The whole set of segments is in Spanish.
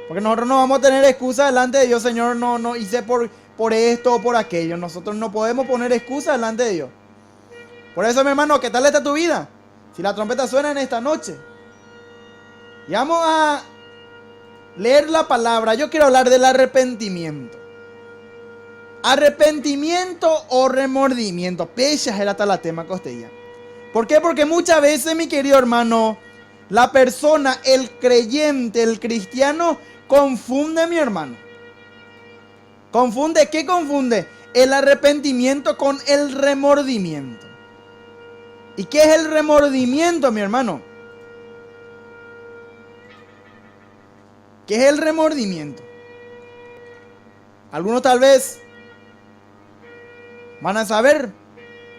Porque nosotros no vamos a tener excusa delante de Dios, Señor, no hice por esto o por aquello. Nosotros no podemos poner excusa delante de Dios. Por eso, mi hermano, ¿qué tal está tu vida? Si la trompeta suena en esta noche. Y vamos a leer la palabra. Yo quiero hablar del arrepentimiento. Arrepentimiento o remordimiento. Pechas era tal la tema costilla. ¿Por qué? Porque muchas veces, mi querido hermano, la persona, el creyente, el cristiano, confunde, mi hermano. ¿Confunde? ¿Qué confunde? El arrepentimiento con el remordimiento. ¿Y qué es el remordimiento, mi hermano? ¿Qué es el remordimiento? Algunos tal vez van a saber,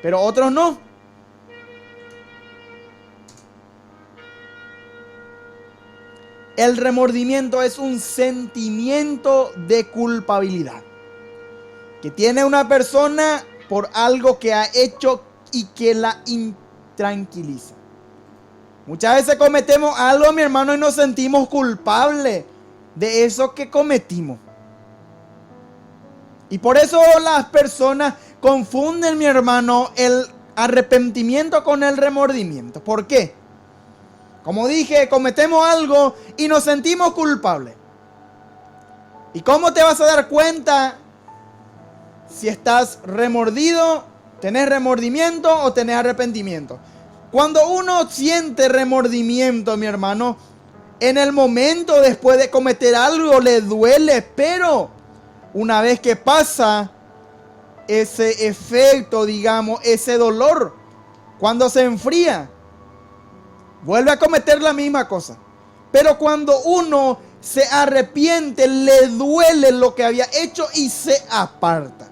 pero otros no. El remordimiento es un sentimiento de culpabilidad que tiene una persona por algo que ha hecho y que la intranquiliza. Muchas veces cometemos algo, mi hermano, y nos sentimos culpables de eso que cometimos. Y por eso las personas confunden, mi hermano, el arrepentimiento con el remordimiento. ¿Por qué? Como dije, cometemos algo y nos sentimos culpables. ¿Y cómo te vas a dar cuenta si estás remordido, tenés remordimiento o tenés arrepentimiento? Cuando uno siente remordimiento, mi hermano, en el momento después de cometer algo le duele, pero una vez que pasa ese efecto, digamos, ese dolor, cuando se enfría, vuelve a cometer la misma cosa. Pero cuando uno se arrepiente, le duele lo que había hecho y se aparta.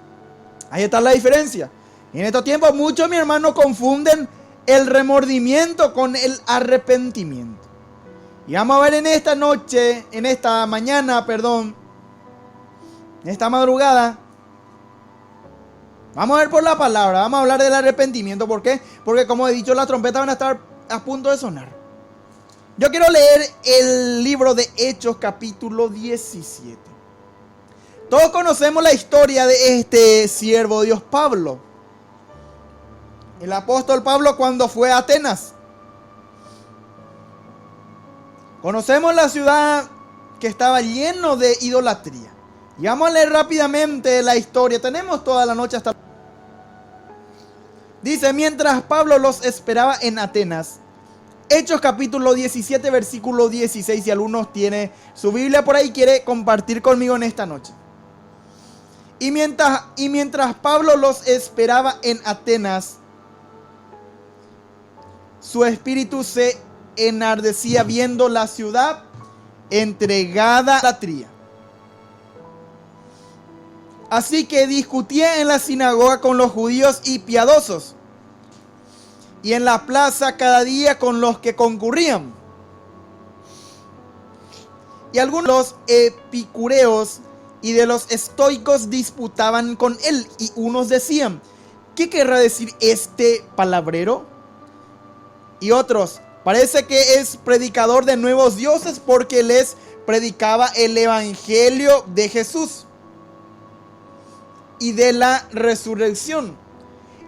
Ahí está la diferencia. En estos tiempos muchos, mi hermano, confunden el remordimiento con el arrepentimiento. Y vamos a ver en esta noche, en esta mañana, perdón, en esta madrugada, vamos a ver por la palabra, vamos a hablar del arrepentimiento. ¿Por qué? Porque como he dicho, las trompetas van a estar a punto de sonar. Yo quiero leer el libro de Hechos, capítulo 17. Todos conocemos la historia de este siervo de Dios, Pablo. El apóstol Pablo, cuando fue a Atenas. Conocemos la ciudad que estaba lleno de idolatría. Y vamos a leer rápidamente la historia. Tenemos toda la noche hasta... Dice, mientras Pablo los esperaba en Atenas, Hechos capítulo 17, versículo 16. Si alguno tiene su Biblia por ahí, quiere compartir conmigo en esta noche. Y mientras Pablo los esperaba en Atenas, su espíritu se enardecía viendo la ciudad entregada a la idolatría. Así que discutía en la sinagoga con los judíos y piadosos, y en la plaza cada día con los que concurrían. Y algunos de los epicureos y de los estoicos disputaban con él, y unos decían, ¿qué querrá decir este palabrero? Y otros, parece que es predicador de nuevos dioses, porque les predicaba el evangelio de Jesús y de la resurrección.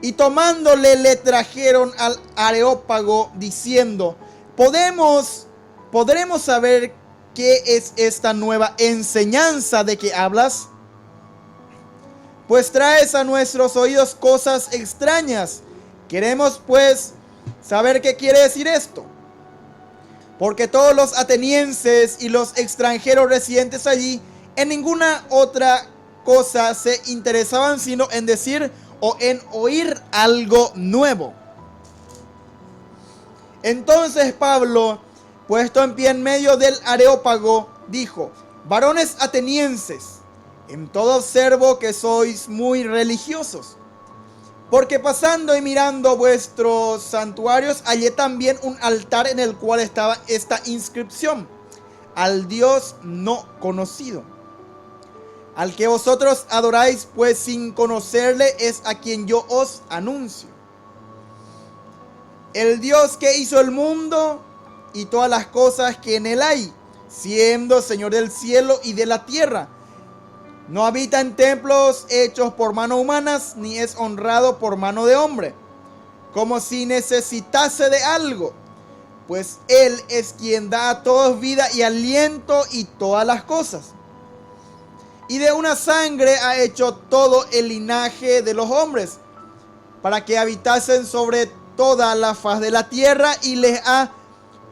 Y tomándole le trajeron al Areópago diciendo, ¿podremos saber qué es esta nueva enseñanza de que hablas? Pues traes a nuestros oídos cosas extrañas. Queremos pues saber qué quiere decir esto. Porque todos los atenienses y los extranjeros residentes allí en ninguna otra cosa se interesaban sino en decir o en oír algo nuevo. Entonces Pablo, puesto en pie en medio del Areópago, dijo, varones atenienses, en todo observo que sois muy religiosos, porque pasando y mirando vuestros santuarios hallé también un altar en el cual estaba esta inscripción, al Dios no conocido. Al que vosotros adoráis, pues sin conocerle es a quien yo os anuncio. El Dios que hizo el mundo y todas las cosas que en él hay, siendo Señor del cielo y de la tierra. No habita en templos hechos por manos humanas, ni es honrado por mano de hombre, como si necesitase de algo, pues Él es quien da a todos vida y aliento y todas las cosas. Y de una sangre ha hecho todo el linaje de los hombres, para que habitasen sobre toda la faz de la tierra, y les ha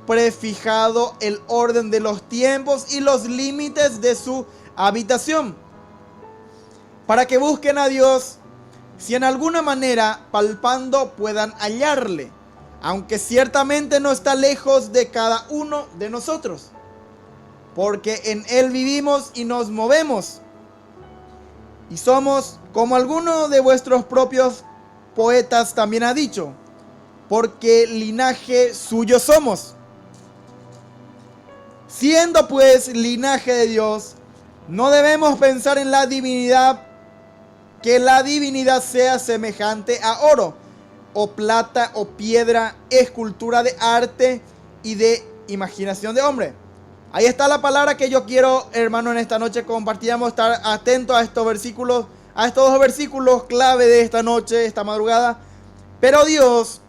prefijado el orden de los tiempos y los límites de su habitación, para que busquen a Dios, si en alguna manera palpando puedan hallarle, aunque ciertamente no está lejos de cada uno de nosotros, porque en Él vivimos y nos movemos, y somos, como alguno de vuestros propios poetas también ha dicho, porque linaje suyo somos. Siendo pues linaje de Dios, no debemos pensar en la divinidad, que la divinidad sea semejante a oro, o plata, o piedra, escultura de arte y de imaginación de hombre. Ahí está la palabra que yo quiero, hermano, en esta noche compartíamos, estar atento a estos versículos, a estos dos versículos clave de esta noche, esta madrugada. Pero Dios,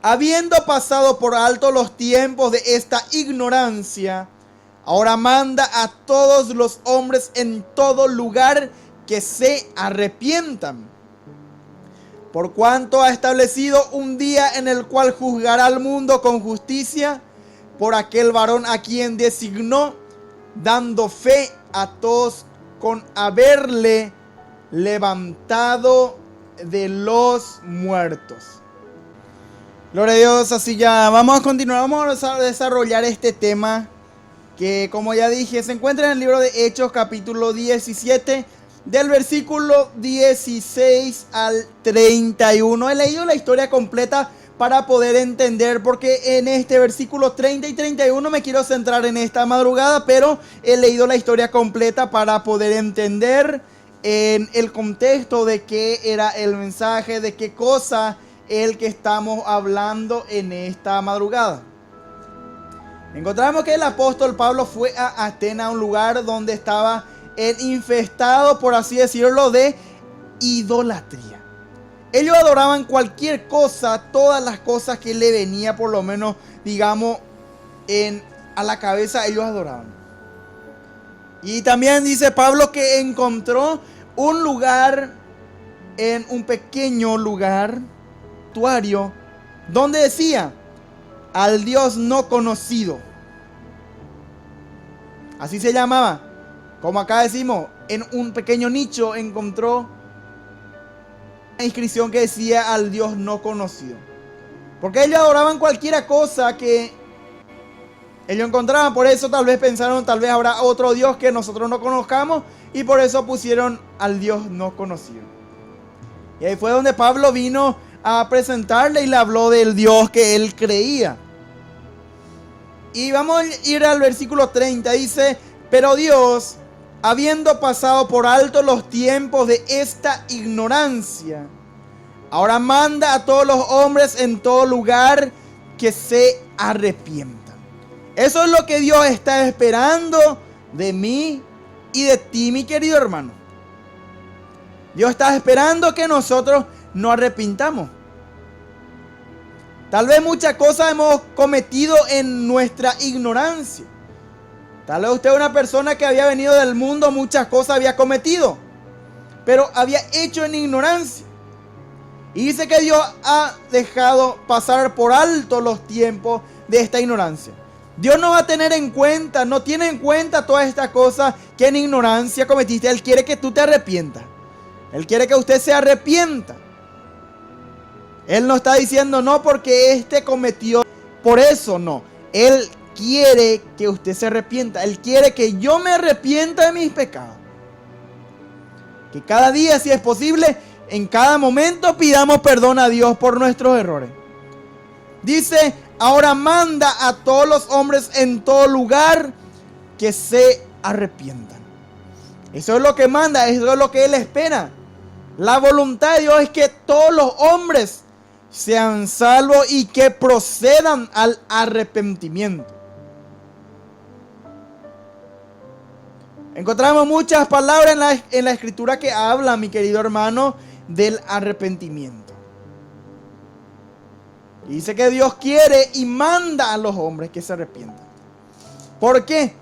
habiendo pasado por alto los tiempos de esta ignorancia, ahora manda a todos los hombres en todo lugar que se arrepientan, por cuanto ha establecido un día en el cual juzgará al mundo con justicia por aquel varón a quien designó, dando fe a todos con haberle levantado de los muertos. Gloria a Dios. Así ya vamos a continuar, vamos a desarrollar este tema que, como ya dije, se encuentra en el libro de Hechos capítulo 17, del versículo 16 al 31. He leído la historia completa para poder entender, porque en este versículo 30 y 31 me quiero centrar en esta madrugada, pero he leído la historia completa para poder entender en el contexto de qué era el mensaje, de qué cosa el que estamos hablando en esta madrugada. Encontramos que el apóstol Pablo fue a Atenas, un lugar donde estaba infestado, por así decirlo, de idolatría. Ellos adoraban cualquier cosa, todas las cosas que le venía, por lo menos, digamos, a la cabeza, ellos adoraban. Y también dice Pablo que encontró un lugar, en un pequeño lugar, donde decía: al Dios no conocido. Así se llamaba. Como acá decimos, en un pequeño nicho encontró una inscripción que decía: al Dios no conocido. Porque ellos adoraban cualquier cosa que ellos encontraban. Por eso tal vez pensaron, tal vez habrá otro Dios que nosotros no conozcamos, y por eso pusieron al Dios no conocido. Y ahí fue donde Pablo vino a presentarle y le habló del Dios que él creía. Y vamos a ir al versículo 30. Dice: pero Dios, habiendo pasado por alto los tiempos de esta ignorancia, ahora manda a todos los hombres en todo lugar que se arrepientan. Eso es lo que Dios está esperando de mí y de ti, mi querido hermano. Dios está esperando que nosotros nos arrepintamos. Tal vez muchas cosas hemos cometido en nuestra ignorancia. Tal vez usted es una persona que había venido del mundo, muchas cosas había cometido, pero había hecho en ignorancia. Y dice que Dios ha dejado pasar por alto los tiempos de esta ignorancia. Dios no va a tener en cuenta, no tiene en cuenta todas estas cosas que en ignorancia cometiste. Él quiere que tú te arrepientas. Él quiere que usted se arrepienta. Él no está diciendo no porque este cometió, por eso no. Él quiere que usted se arrepienta. Él quiere que yo me arrepienta de mis pecados. Que cada día, si es posible, en cada momento pidamos perdón a Dios por nuestros errores. Dice: ahora manda a todos los hombres en todo lugar que se arrepientan. Eso es lo que manda, eso es lo que Él espera. La voluntad de Dios es que todos los hombres sean salvos y que procedan al arrepentimiento. Encontramos muchas palabras en la escritura que hablan, mi querido hermano, del arrepentimiento. Y dice que Dios quiere y manda a los hombres que se arrepientan. ¿Por qué?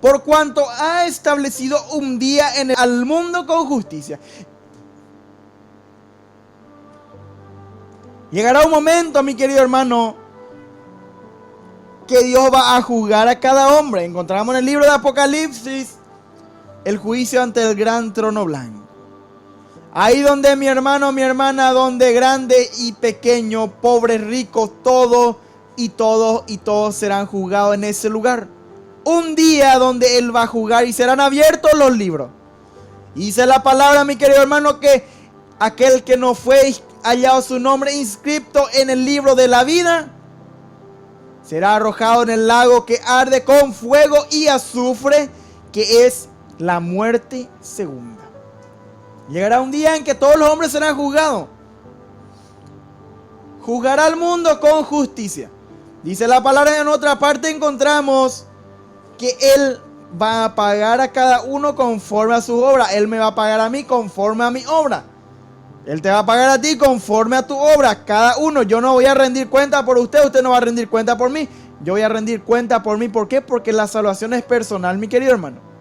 Por cuanto ha establecido un día al mundo con justicia. Llegará un momento, mi querido hermano, que Dios va a juzgar a cada hombre. Encontramos en el libro de Apocalipsis el juicio ante el gran trono blanco. Ahí donde mi hermano, mi hermana, donde grande y pequeño, pobre, rico, todos serán juzgados en ese lugar. Un día donde Él va a juzgar y serán abiertos los libros. Y dice la palabra, mi querido hermano, que aquel que no fue hallado su nombre inscrito en el libro de la vida será arrojado en el lago que arde con fuego y azufre, que es la muerte segunda. Llegará un día en que todos los hombres serán juzgados. Juzgará al mundo con justicia. Dice la palabra, en otra parte encontramos que Él va a pagar a cada uno conforme a su obra. Él me va a pagar a mí conforme a mi obra. Él te va a pagar a ti conforme a tu obra. Cada uno. Yo no voy a rendir cuenta por usted. Usted no va a rendir cuenta por mí. Yo voy a rendir cuenta por mí. ¿Por qué? Porque la salvación es personal, mi querido hermano.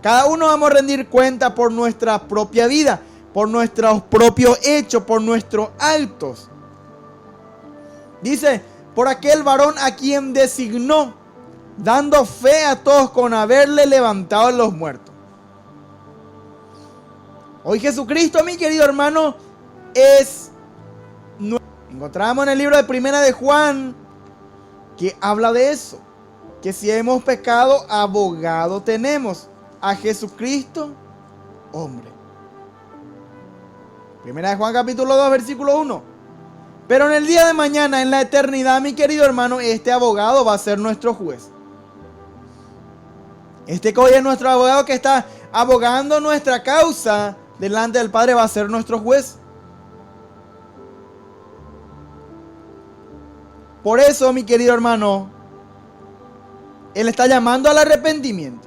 Cada uno vamos a rendir cuenta por nuestra propia vida, por nuestros propios hechos, por nuestros actos. Dice, por aquel varón a quien designó, dando fe a todos con haberle levantado a los muertos. Hoy Jesucristo, mi querido hermano, encontramos en el libro de Primera de Juan que habla de eso, que si hemos pecado, abogado tenemos a Jesucristo, hombre. Primera de Juan capítulo 2, versículo 1. Pero en el día de mañana, en la eternidad, mi querido hermano, este abogado va a ser nuestro juez. Este que hoy es nuestro abogado, que está abogando nuestra causa delante del Padre, va a ser nuestro juez. Por eso, mi querido hermano, Él está llamando al arrepentimiento.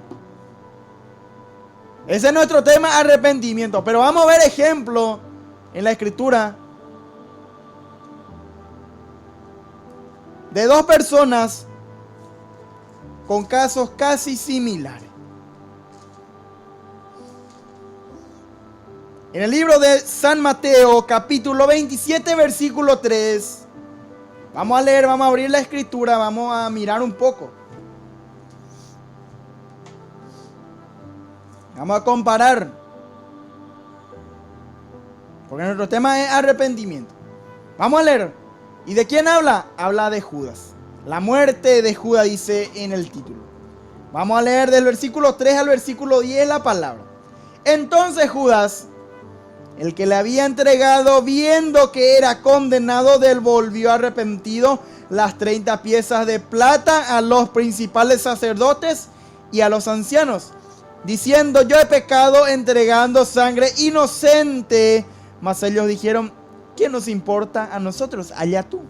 Ese es nuestro tema, arrepentimiento. Pero vamos a ver ejemplos en la escritura de dos personas con casos casi similares. En el libro de San Mateo, capítulo 27, versículo 3. Vamos a leer, vamos a abrir la escritura, vamos a mirar un poco. Vamos a comparar. Porque nuestro tema es arrepentimiento. Vamos a leer. ¿Y de quién habla? Habla de Judas. La muerte de Judas dice en el título. Vamos a leer del versículo 3 al versículo 10 la palabra. Entonces Judas, el que le había entregado, viendo que era condenado, devolvió arrepentido las 30 piezas de plata a los principales sacerdotes y a los ancianos, diciendo, yo he pecado entregando sangre inocente. Mas ellos dijeron, ¿qué nos importa a nosotros? Allá tú.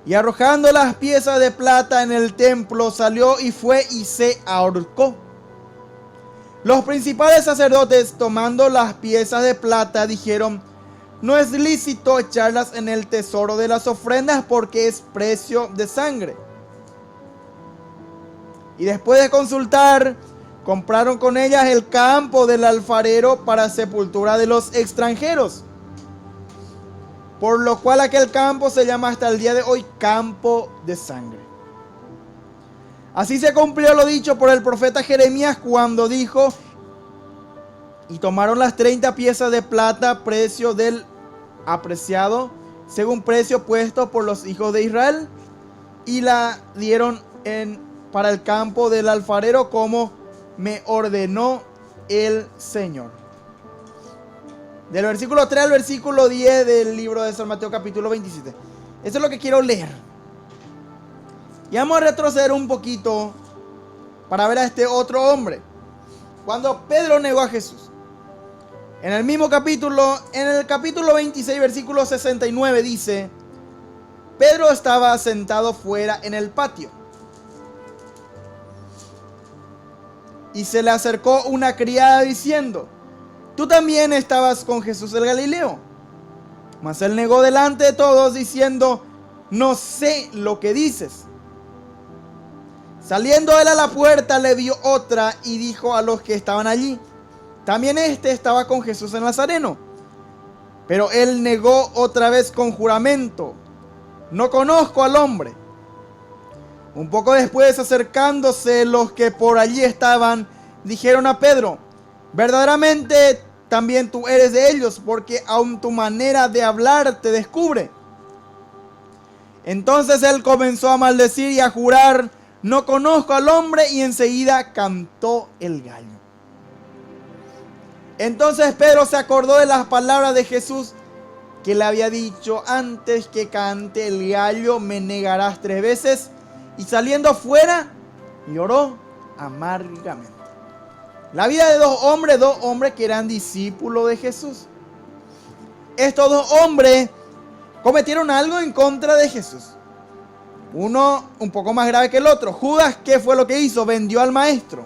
Y arrojando las piezas de plata en el templo, salió y fue y se ahorcó. Los principales sacerdotes, tomando las piezas de plata, dijeron, no es lícito echarlas en el tesoro de las ofrendas porque es precio de sangre. Y después de consultar, compraron con ellas el campo del alfarero para sepultura de los extranjeros. Por lo cual aquel campo se llama hasta el día de hoy campo de sangre. Así se cumplió lo dicho por el profeta Jeremías cuando dijo, y tomaron las 30 piezas de plata, precio del apreciado, según precio puesto por los hijos de Israel, y la dieron para el campo del alfarero como me ordenó el Señor. Del versículo 3 al versículo 10 del libro de San Mateo capítulo 27. Eso es lo que quiero leer. Y vamos a retroceder un poquito para ver a este otro hombre. Cuando Pedro negó a Jesús. En el mismo capítulo, en el capítulo 26, versículo 69 dice, Pedro estaba sentado fuera en el patio. y se le acercó una criada diciendo: tú también estabas con Jesús el Galileo. Mas él negó delante de todos diciendo: no sé lo que dices. Saliendo él a la puerta, le vio otra y dijo a los que estaban allí: también este estaba con Jesús el Nazareno. Pero él negó otra vez con juramento: no conozco al hombre. Un poco después, acercándose los que por allí estaban, dijeron a Pedro: verdaderamente también tú eres de ellos, porque aun tu manera de hablar te descubre. Entonces él comenzó a maldecir y a jurar: no conozco al hombre, y enseguida cantó el gallo. Entonces Pedro se acordó de las palabras de Jesús, que le había dicho: antes que cante el gallo me negarás 3 veces. Y saliendo fuera, lloró amargamente. La vida de dos hombres que eran discípulos de Jesús. Estos 2 hombres cometieron algo en contra de Jesús. Uno un poco más grave que el otro. Judas, ¿qué fue lo que hizo? Vendió al maestro.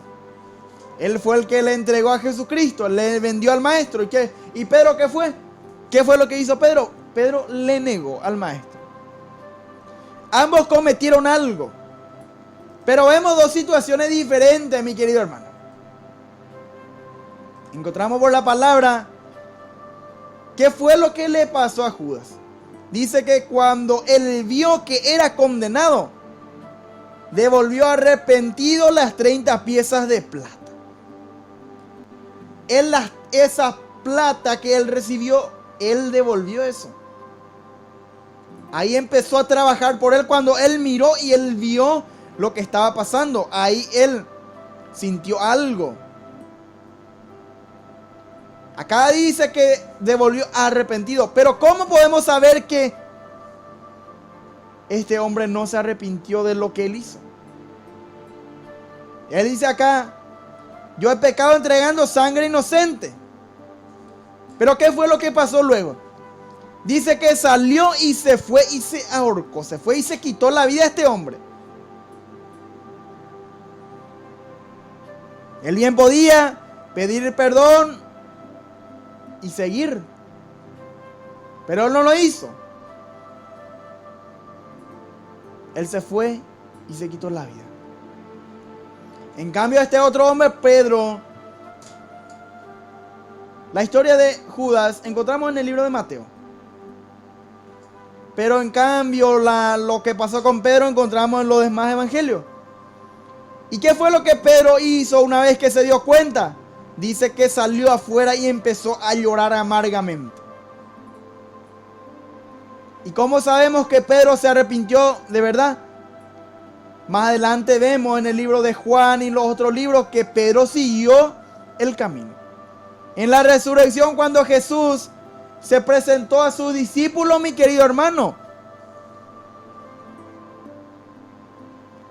Él fue el que le entregó a Jesucristo, le vendió al maestro. ¿Y Pedro qué fue? ¿Qué fue lo que hizo Pedro? Pedro le negó al maestro. Ambos cometieron algo, pero vemos 2 situaciones diferentes, mi querido hermano. Encontramos por la palabra qué fue lo que le pasó a Judas. Dice que cuando él vio que era condenado, devolvió arrepentido las 30 piezas de plata. Esa plata que él recibió, él devolvió eso. Ahí empezó a trabajar por él cuando él miró y él vio lo que estaba pasando. Ahí él sintió algo. Acá dice que devolvió arrepentido. Pero ¿cómo podemos saber que este hombre no se arrepintió de lo que él hizo? Él dice acá: yo he pecado entregando sangre inocente. Pero ¿qué fue lo que pasó luego? Dice que salió y se fue y se ahorcó. Se fue y se quitó la vida a este hombre. Él bien podía pedir perdón y seguir, pero él no lo hizo. Él se fue y se quitó la vida. En cambio, este otro hombre, Pedro, la historia de Judas encontramos en el libro de Mateo. Pero en cambio, lo que pasó con Pedro encontramos en los demás evangelios. ¿Y qué fue lo que Pedro hizo una vez que se dio cuenta? Dice que salió afuera y empezó a llorar amargamente. ¿Y cómo sabemos que Pedro se arrepintió de verdad? Más adelante vemos en el libro de Juan y los otros libros que Pedro siguió el camino. En la resurrección, cuando Jesús se presentó a sus discípulos, mi querido hermano,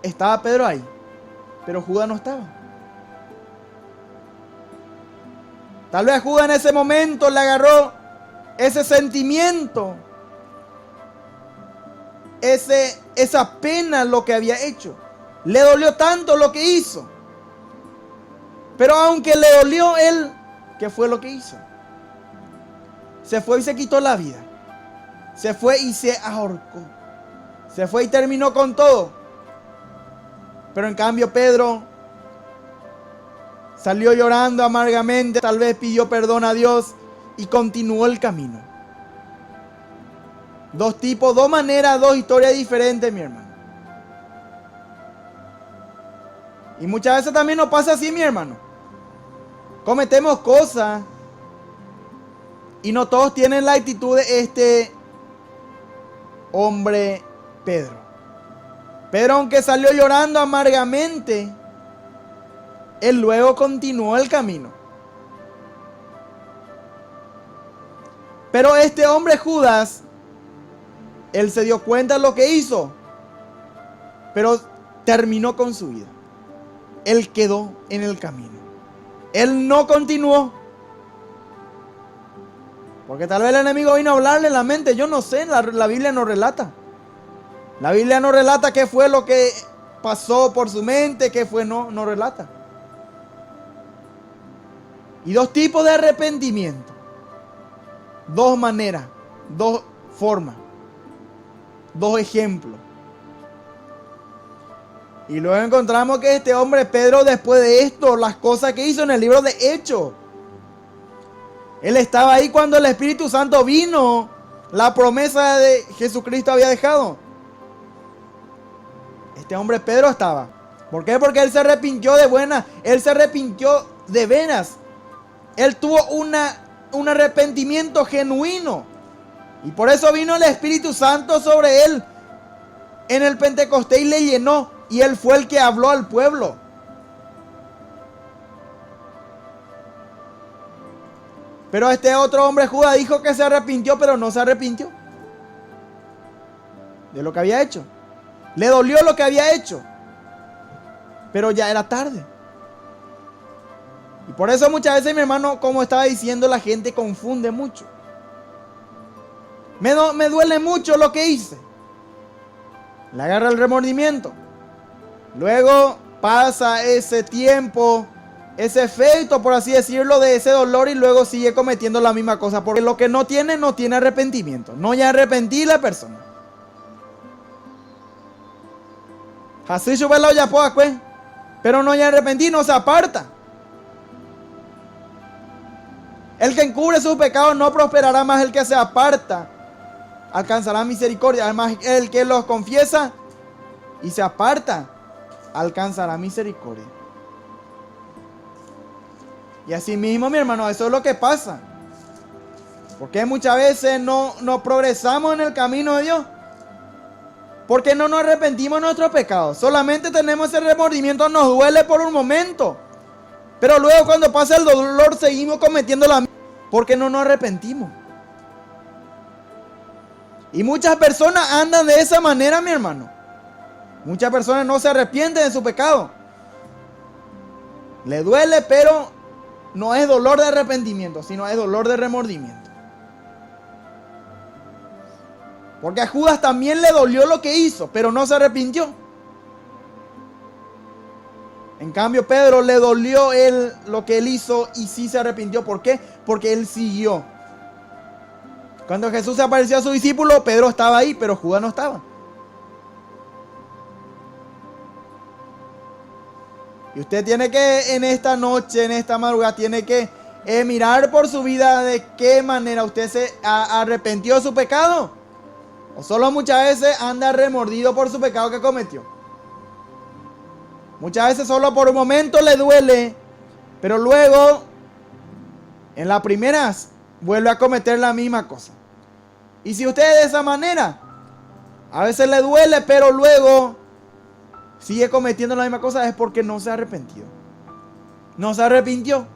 estaba Pedro ahí, pero Judas no estaba. Tal vez Judas en ese momento le agarró ese sentimiento, esa pena lo que había hecho. Le dolió tanto lo que hizo. Pero aunque le dolió, él, ¿qué fue lo que hizo? Se fue y se quitó la vida. Se fue y se ahorcó. Se fue y terminó con todo. Pero en cambio Pedro salió llorando amargamente, tal vez pidió perdón a Dios y continuó el camino. 2 tipos, 2 maneras, 2 historias diferentes, mi hermano. Y muchas veces también nos pasa así, mi hermano. Cometemos cosas y no todos tienen la actitud de este hombre Pedro. Pedro, aunque salió llorando amargamente, él luego continuó el camino. Pero este hombre Judas, él se dio cuenta de lo que hizo, pero terminó con su vida. Él quedó en el camino. Él no continuó. Porque tal vez el enemigo vino a hablarle en la mente. Yo no sé, la Biblia no relata. La Biblia no relata qué fue lo que pasó por su mente, qué fue, no relata. Y dos tipos de arrepentimiento. Dos maneras, dos formas, dos ejemplos. Y luego encontramos que este hombre Pedro, después de esto, las cosas que hizo en el libro de Hechos. Él estaba ahí cuando el Espíritu Santo vino. La promesa de Jesucristo había dejado. Este hombre Pedro estaba. ¿Por qué? Porque él se arrepintió de buena. Él se arrepintió de veras. Él tuvo un arrepentimiento genuino. Y por eso vino el Espíritu Santo sobre él en el Pentecostés y le llenó. Y él fue el que habló al pueblo. Pero este otro hombre Judas dijo que se arrepintió, pero no se arrepintió de lo que había hecho. Le dolió lo que había hecho, pero ya era tarde. Y por eso muchas veces, mi hermano, como estaba diciendo, la gente confunde mucho. Me duele mucho lo que hice. Le agarra el remordimiento. Luego pasa ese tiempo, ese efecto, por así decirlo, de ese dolor, y luego sigue cometiendo la misma cosa. Porque lo que no tiene arrepentimiento. No ya arrepentí la persona. Así sube la olla poa, pues. Pero no ya arrepentí, no se aparta. El que encubre sus pecados no prosperará, más el que se aparta alcanzará misericordia. Además, el que los confiesa y se aparta alcanzará misericordia. Y así mismo, mi hermano, eso es lo que pasa. Porque muchas veces no progresamos en el camino de Dios. Porque no nos arrepentimos de nuestros pecados. Solamente tenemos ese remordimiento, nos duele por un momento. Pero luego cuando pasa el dolor seguimos cometiendo la misma. Porque no nos arrepentimos. Y muchas personas andan de esa manera, mi hermano. Muchas personas no se arrepienten de su pecado. Le duele, pero no es dolor de arrepentimiento, sino es dolor de remordimiento. Porque a Judas también le dolió lo que hizo, pero no se arrepintió. En cambio, Pedro le dolió lo que él hizo y sí se arrepintió. ¿Por qué? Porque él siguió. Cuando Jesús se apareció a su discípulo, Pedro estaba ahí, pero Judas no estaba. Y usted tiene que, en esta noche, en esta madrugada, tiene que mirar por su vida de qué manera usted se arrepintió de su pecado. O solo muchas veces anda remordido por su pecado que cometió. Muchas veces solo por un momento le duele, pero luego, en las primeras, vuelve a cometer la misma cosa. Y si usted de esa manera, a veces le duele, pero luego sigue cometiendo la misma cosa, es porque no se ha arrepentido. No se arrepintió.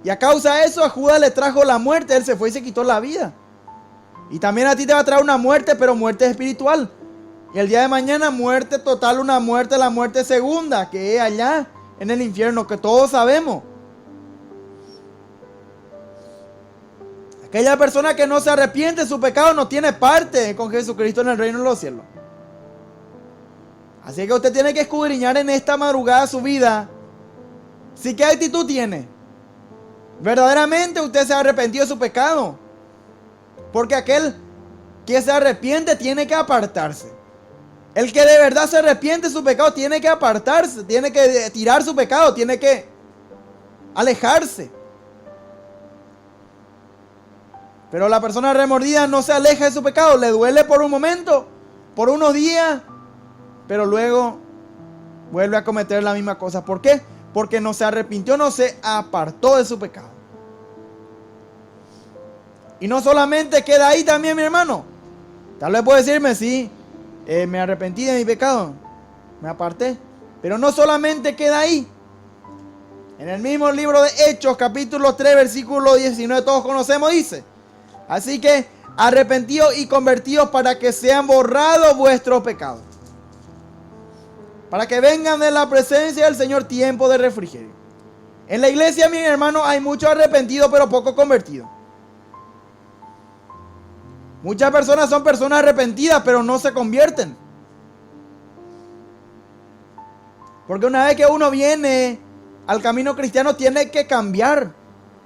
Y a causa de eso, a Judas le trajo la muerte. Él se fue y se quitó la vida. Y también a ti te va a traer una muerte, pero muerte espiritual. Y el día de mañana, muerte total, una muerte, la muerte segunda, que es allá en el infierno, que todos sabemos. Aquella persona que no se arrepiente de su pecado no tiene parte con Jesucristo en el reino de los cielos. Así que usted tiene que escudriñar en esta madrugada su vida. Si qué actitud tiene. Verdaderamente usted se ha arrepentido de su pecado. Porque aquel que se arrepiente tiene que apartarse. El que de verdad se arrepiente de su pecado tiene que apartarse. Tiene que tirar su pecado. Tiene que alejarse. Pero la persona remordida no se aleja de su pecado. Le duele por un momento, por unos días, pero luego vuelve a cometer la misma cosa. ¿Por qué? Porque no se arrepintió, no se apartó de su pecado. Y no solamente queda ahí también, mi hermano. Tal vez puede decirme, sí, me arrepentí de mi pecado, me aparté. Pero no solamente queda ahí. En el mismo libro de Hechos, capítulo 3, versículo 19, todos conocemos, dice: así que arrepentíos y convertíos para que sean borrados vuestros pecados, para que vengan de la presencia del Señor tiempo de refrigerio. En la iglesia, mi hermano, hay muchos arrepentidos, pero poco convertidos. Muchas personas son personas arrepentidas, pero no se convierten. Porque una vez que uno viene al camino cristiano tiene que cambiar.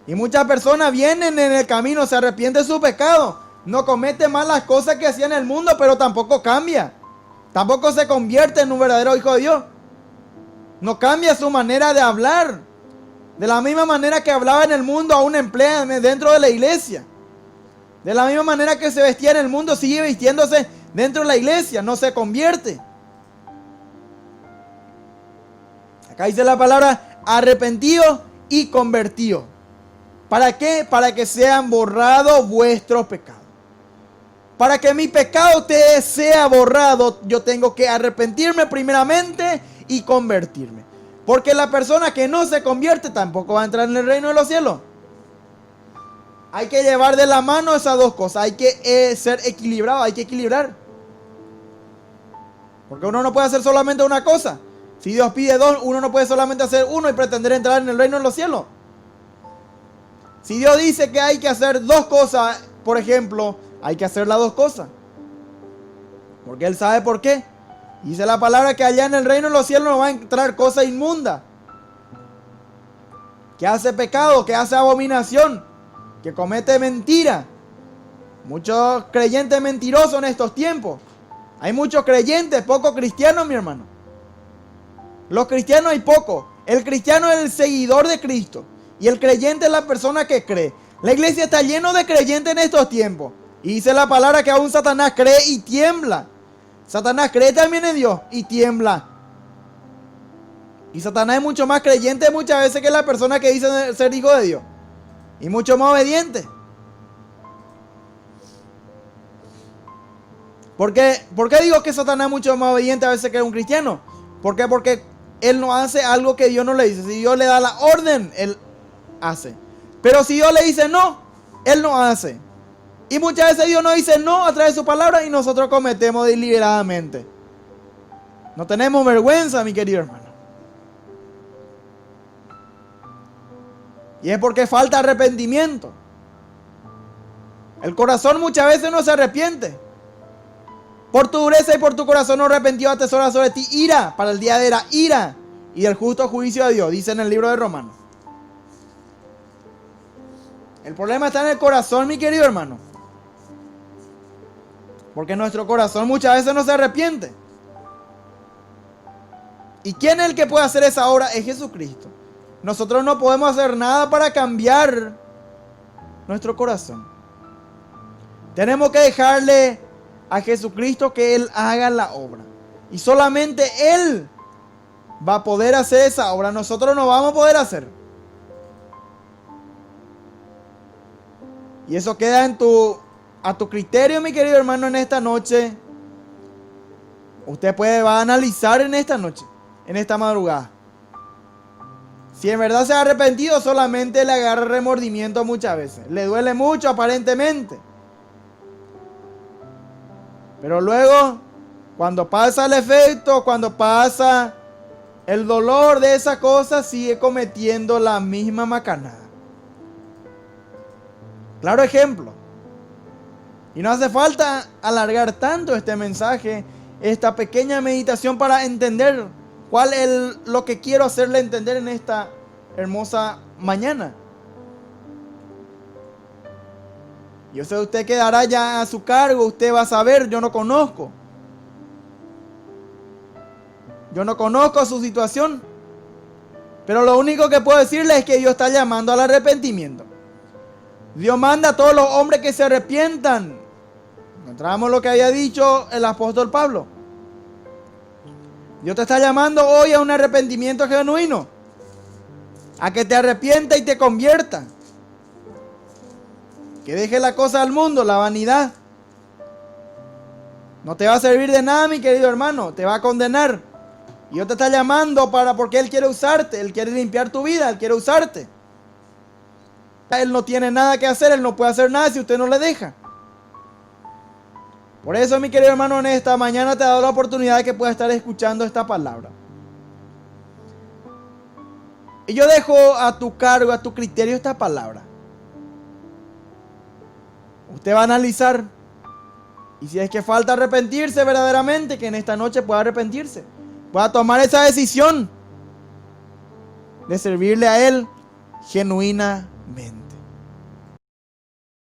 Y muchas personas vienen en el camino, se arrepienten de su pecado, no comete más las cosas que hacía en el mundo, pero tampoco cambia. Tampoco se convierte en un verdadero hijo de Dios. No cambia su manera de hablar. De la misma manera que hablaba en el mundo, aún emplea dentro de la iglesia. De la misma manera que se vestía en el mundo, sigue vistiéndose dentro de la iglesia. No se convierte. Acá dice la palabra arrepentido y convertido. ¿Para qué? Para que sean borrados vuestros pecados. Para que mi pecado te sea borrado, yo tengo que arrepentirme primeramente y convertirme. Porque la persona que no se convierte tampoco va a entrar en el reino de los cielos. Hay que llevar de la mano esas dos cosas. Hay que ser equilibrado, hay que equilibrar. Porque uno no puede hacer solamente una cosa. Si Dios pide dos, uno no puede solamente hacer uno y pretender entrar en el reino de los cielos. Si Dios dice que hay que hacer dos cosas, por ejemplo, hay que hacer las dos cosas. Porque Él sabe por qué. Dice la palabra que allá en el reino de los cielos no va a entrar cosa inmunda, que hace pecado, que hace abominación, que comete mentira. Muchos creyentes mentirosos en estos tiempos. Hay muchos creyentes, pocos cristianos, mi hermano. Los cristianos hay pocos. El cristiano es el seguidor de Cristo. Y el creyente es la persona que cree. La iglesia está llena de creyentes en estos tiempos. Y dice la palabra que aún Satanás cree y tiembla. Satanás cree también en Dios y tiembla. Y Satanás es mucho más creyente muchas veces que la persona que dice ser hijo de Dios. Y mucho más obediente. ¿Por qué digo que Satanás es mucho más obediente a veces que un cristiano? ¿Por qué? Porque él no hace algo que Dios no le dice. Si Dios le da la orden, él hace. Pero si Dios le dice no, él no hace. Y muchas veces Dios nos dice no a través de su palabra y nosotros cometemos deliberadamente. No tenemos vergüenza, mi querido hermano. Y es porque falta arrepentimiento. El corazón muchas veces no se arrepiente. Por tu dureza y por tu corazón no arrepentido atesora sobre ti ira para el día de la ira y del justo juicio de Dios, dice en el libro de Romanos. El problema está en el corazón, mi querido hermano. Porque nuestro corazón muchas veces no se arrepiente. ¿Y quién es el que puede hacer esa obra? Es Jesucristo. Nosotros no podemos hacer nada para cambiar nuestro corazón. Tenemos que dejarle a Jesucristo que Él haga la obra. Y solamente Él va a poder hacer esa obra. Nosotros no vamos a poder hacer. Y eso queda a tu criterio, mi querido hermano, en esta noche. Usted va a analizar en esta noche, en esta madrugada. Si en verdad se ha arrepentido, solamente le agarra remordimiento muchas veces. Le duele mucho aparentemente. Pero luego, cuando pasa el efecto, cuando pasa el dolor de esa cosa, sigue cometiendo la misma macanada. Claro ejemplo. Y no hace falta alargar tanto este mensaje, esta pequeña meditación para entender cuál es lo que quiero hacerle entender en esta hermosa mañana. Yo sé, usted quedará ya a su cargo, usted va a saber, yo no conozco. Yo no conozco su situación. Pero lo único que puedo decirle es que Dios está llamando al arrepentimiento. Dios manda a todos los hombres que se arrepientan. Encontramos lo que había dicho el apóstol Pablo. Dios te está llamando hoy a un arrepentimiento genuino. A que te arrepienta y te convierta. Que deje la cosa del mundo, la vanidad. No te va a servir de nada, mi querido hermano. Te va a condenar. Y Dios te está llamando porque Él quiere usarte. Él quiere limpiar tu vida. Él quiere usarte. Él no tiene nada que hacer. Él no puede hacer nada si usted no le deja. Por eso, mi querido hermano, en esta mañana te he dado la oportunidad de que puedas estar escuchando esta palabra. Y yo dejo a tu cargo, a tu criterio esta palabra. Usted va a analizar. Y si es que falta arrepentirse verdaderamente, que en esta noche pueda arrepentirse. Pueda tomar esa decisión. de servirle a Él genuinamente.